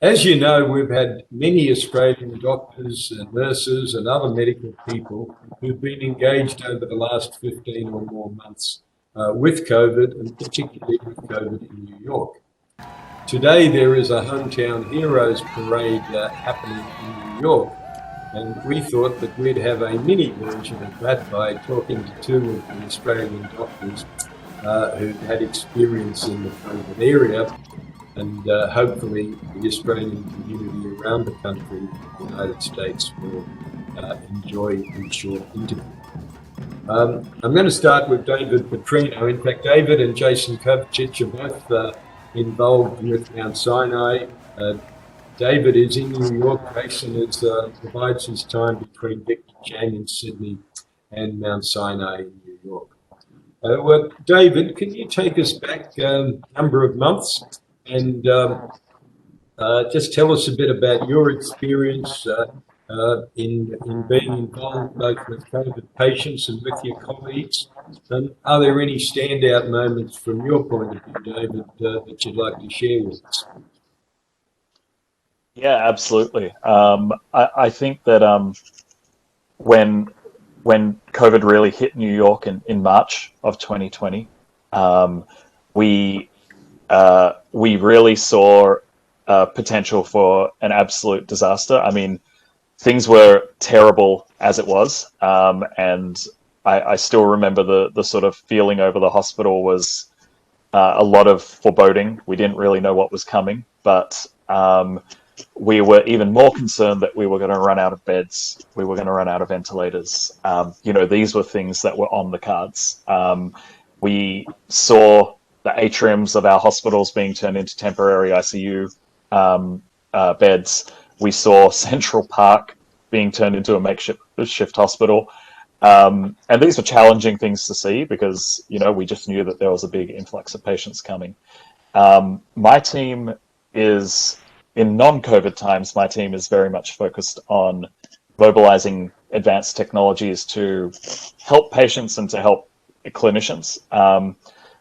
As you know, we've had many Australian doctors and nurses and other medical people who've been engaged over the last 15 or more months with COVID, and particularly with COVID in New York. Today, there is a Hometown Heroes Parade happening in New York, and we thought that we'd have a mini version of that by talking to two of the Australian doctors who've had experience in the COVID area, and hopefully the Australian community around the country, the United States, will enjoy this short interview. I'm going to start with David Putrino. In fact, David and Jason Kovacic are both involved with Mount Sinai. David is in New York. Jason divides his time between Victor Chang in Sydney and Mount Sinai in New York. Well, David, can you take us back a number of months and just tell us a bit about your experience in being involved both with COVID patients and with your colleagues? And are there any standout moments from your point of view, David, that you'd like to share with us? Yeah, absolutely. I think that when COVID really hit New York in March of 2020, we really saw potential for an absolute disaster. I mean, things were terrible as it was, and I still remember the sort of feeling over the hospital was a lot of foreboding. We didn't really know what was coming, but we were even more concerned that we were going to run out of beds, we were going to run out of ventilators. These were things that were on the cards. We saw the atriums of our hospitals being turned into temporary ICU beds. We saw Central Park being turned into a makeshift hospital. And these were challenging things to see because, we just knew that there was a big influx of patients coming. My team is, in non-COVID times, my team is very much focused on mobilizing advanced technologies to help patients and to help clinicians.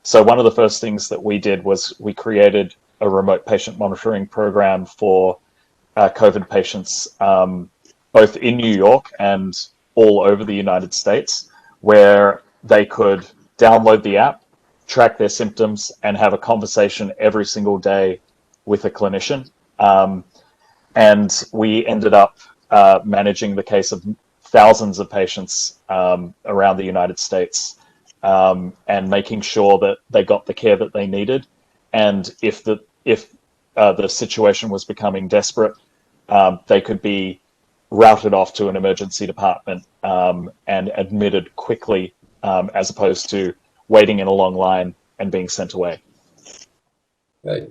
So one of the first things that we did was we created a remote patient monitoring program for COVID patients, both in New York and all over the United States, where they could download the app, track their symptoms, and have a conversation every single day with a clinician. And we ended up managing the case of thousands of patients around the United States, and making sure that they got the care that they needed. And if the situation was becoming desperate, they could be routed off to an emergency department and admitted quickly, as opposed to waiting in a long line and being sent away. Okay.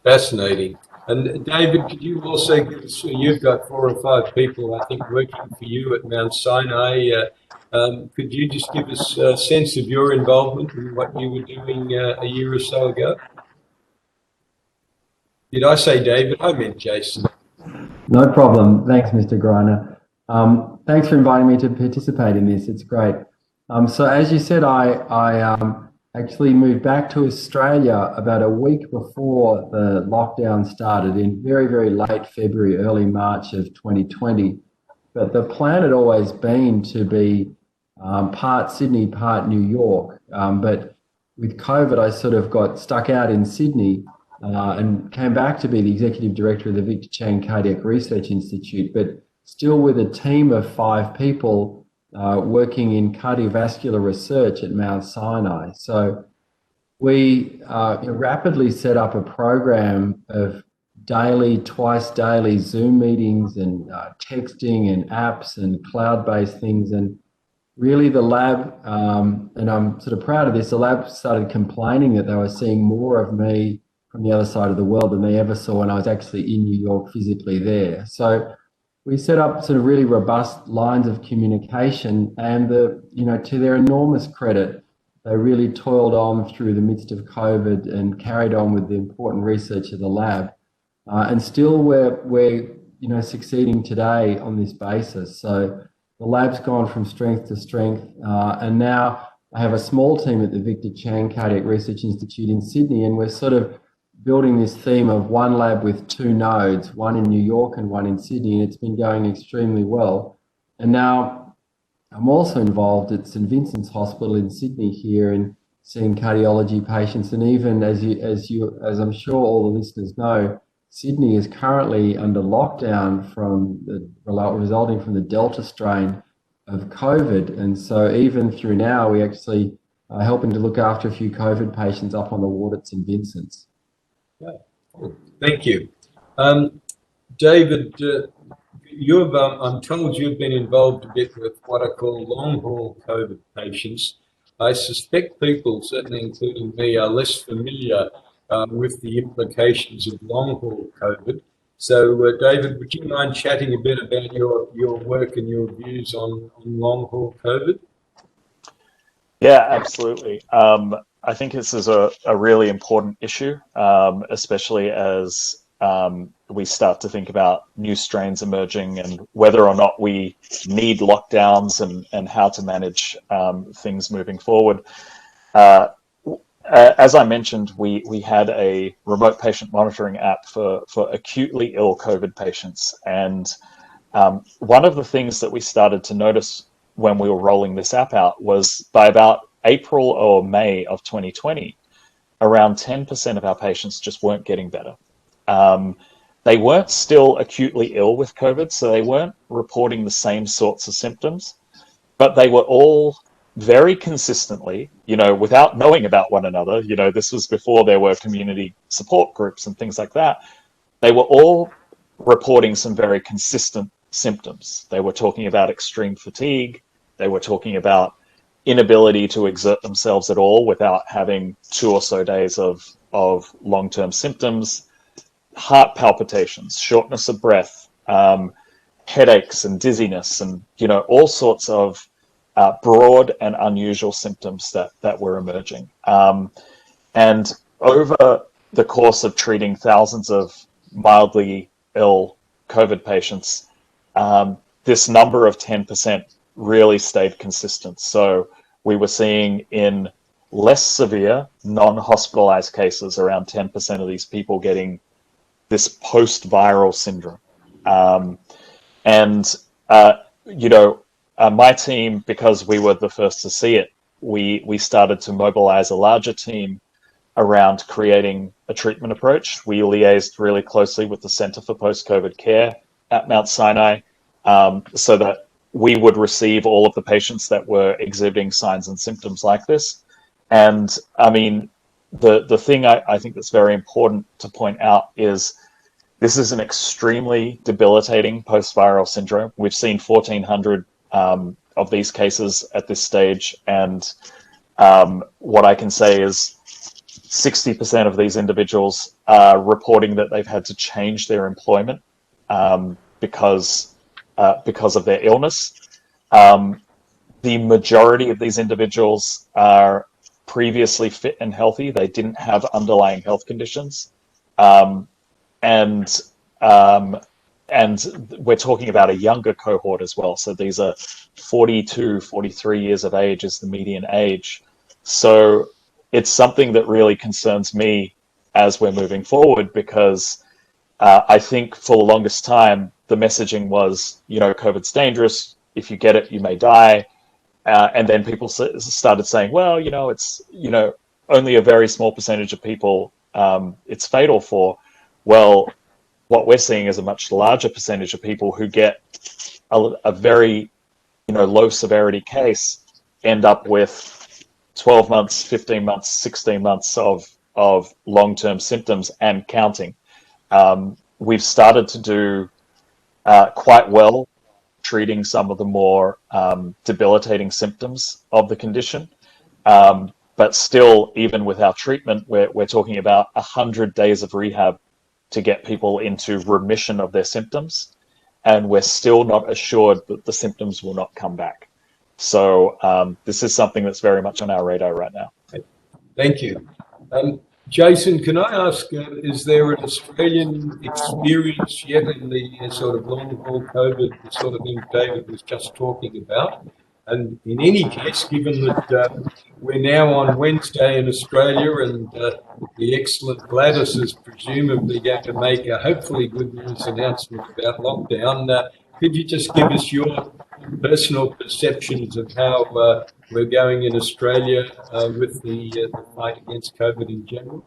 Fascinating. And David, could you also give us, you've got 4 or 5 people, I think, working for you at Mount Sinai. Could you just give us a sense of your involvement in what you were doing a year or so ago? Did I say David? I meant Jason. No problem. Thanks, Mr. Greiner. Thanks for inviting me to participate in this. It's great. So as you said, I actually moved back to Australia about a week before the lockdown started in very, very late February, early March of 2020. But the plan had always been to be part Sydney, part New York. But with COVID, I sort of got stuck out in Sydney and came back to be the executive director of the Victor Chang Cardiac Research Institute, but still with a team of 5 people working in cardiovascular research at Mount Sinai. So we rapidly set up a program of daily, twice daily Zoom meetings and texting and apps and cloud-based things. And really the lab, and I'm sort of proud of this, the lab started complaining that they were seeing more of me from the other side of the world than they ever saw when I was actually in New York physically there. So we set up sort of really robust lines of communication, and to their enormous credit, they really toiled on through the midst of COVID and carried on with the important research of the lab. And still we're succeeding today on this basis. So the lab's gone from strength to strength, and now I have a small team at the Victor Chang Cardiac Research Institute in Sydney, and we're sort of building this theme of one lab with two nodes, one in New York and one in Sydney, and it's been going extremely well. And now I'm also involved at St Vincent's Hospital in Sydney here in seeing cardiology patients, and even as I'm sure all the listeners know, Sydney is currently under lockdown resulting from the Delta strain of COVID, and so even through now, we actually are helping to look after a few COVID patients up on the ward at St Vincent's. Yeah. Thank you, David. I'm told you've been involved a bit with what I call long-haul COVID patients. I suspect people, certainly including me, are less familiar with the implications of long-haul COVID. So, David, would you mind chatting a bit about your work and your views on long-haul COVID? Yeah, absolutely. I think this is a really important issue, especially as we start to think about new strains emerging and whether or not we need lockdowns and how to manage things moving forward. As I mentioned, we had a remote patient monitoring app for acutely ill COVID patients. And one of the things that we started to notice when we were rolling this app out was by about April or May of 2020, around 10% of our patients just weren't getting better. They weren't still acutely ill with COVID, so they weren't reporting the same sorts of symptoms, but they were all very consistently, without knowing about one another, this was before there were community support groups and things like that. They were all reporting some very consistent symptoms. They were talking about extreme fatigue. They were talking about inability to exert themselves at all without having 2 or so days of long-term symptoms, heart palpitations, shortness of breath, headaches and dizziness, and all sorts of broad and unusual symptoms that were emerging. And over the course of treating thousands of mildly ill COVID patients, this number of 10% really stayed consistent. So we were seeing in less severe, non-hospitalized cases, around 10% of these people getting this post-viral syndrome. My team, because we were the first to see it, we started to mobilize a larger team around creating a treatment approach. We liaised really closely with the Center for Post-COVID Care at Mount Sinai, so that we would receive all of the patients that were exhibiting signs and symptoms like this. And I mean, the thing I think that's very important to point out is this is an extremely debilitating post-viral syndrome. We've seen 1,400 of these cases at this stage, and what I can say is 60% of these individuals are reporting that they've had to change their employment because of their illness. The majority of these individuals are previously fit and healthy. They didn't have underlying health conditions. And we're talking about a younger cohort as well. So these are 42, 43 years of age is the median age. So it's something that really concerns me as we're moving forward, because I think for the longest time, the messaging was, COVID's dangerous. If you get it, you may die. And then people started saying, well, it's, only a very small percentage of people it's fatal for. Well, what we're seeing is a much larger percentage of people who get a very, low severity case end up with 12 months, 15 months, 16 months of long-term symptoms and counting. We've started to do quite well treating some of the more debilitating symptoms of the condition. But still, even with our treatment, we're talking about 100 days of rehab to get people into remission of their symptoms. And we're still not assured that the symptoms will not come back. So this is something that's very much on our radar right now. Thank you. Jason, can I ask, is there an Australian experience yet in the sort of long-haul COVID, the sort of thing David was just talking about? And in any case, given that we're now on Wednesday in Australia and the excellent Gladys is presumably going to make a hopefully good news announcement about lockdown, could you just give us your personal perceptions of how we're going in Australia with the fight against COVID in general?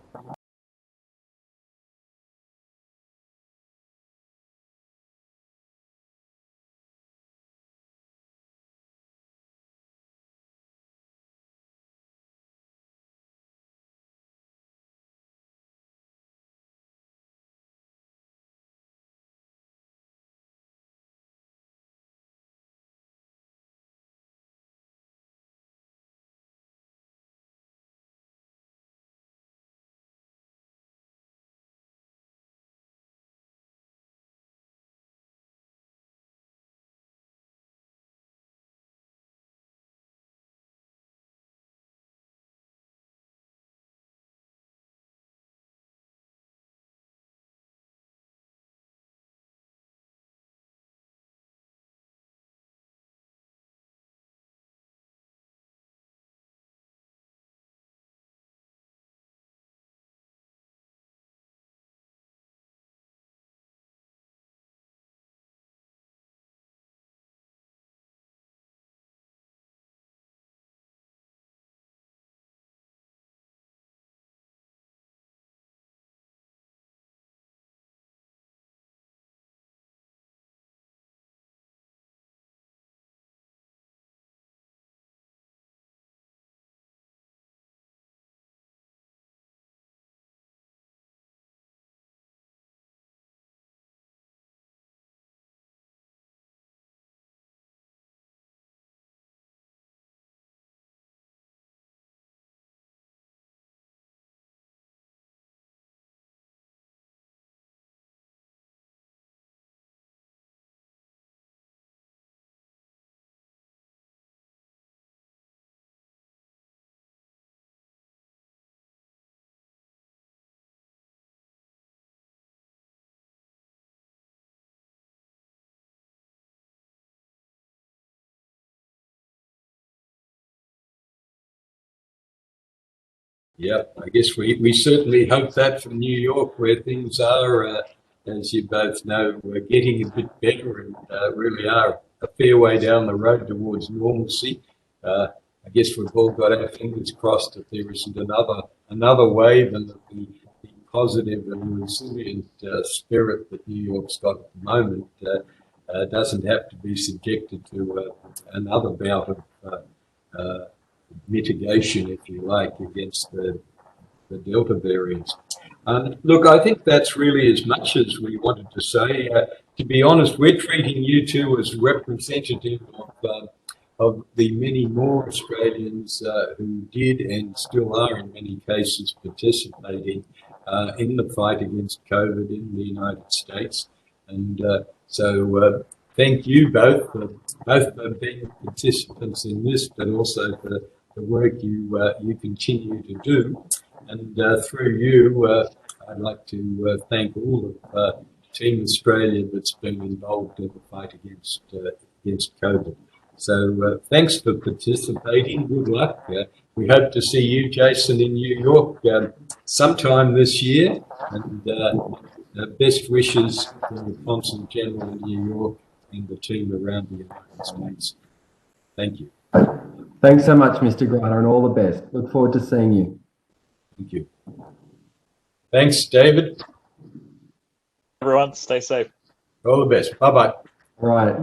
Yeah, I guess we certainly hope that for New York, where things are, as you both know, we're getting a bit better and really are a fair way down the road towards normalcy. I guess we've all got our fingers crossed that there isn't another wave, and that the positive and resilient spirit that New York's got at the moment doesn't have to be subjected to another bout of mitigation, if you like, against the Delta variants. Look, I think that's really as much as we wanted to say. To be honest, we're treating you two as representative of the many more Australians who did and still are in many cases participating in the fight against COVID in the United States. And so thank you both for being participants in this, but also for the work you continue to do. And through you, I'd like to thank all of Team Australia that's been involved in the fight against COVID. So thanks for participating. Good luck. We hope to see you, Jason, in New York sometime this year. And best wishes for the Consul General in New York and the team around the United States. Thank you. Thanks so much, Mr. Greiner, and all the best. Look forward to seeing you. Thank you. Thanks, David. Everyone, stay safe. All the best. Bye-bye. All right.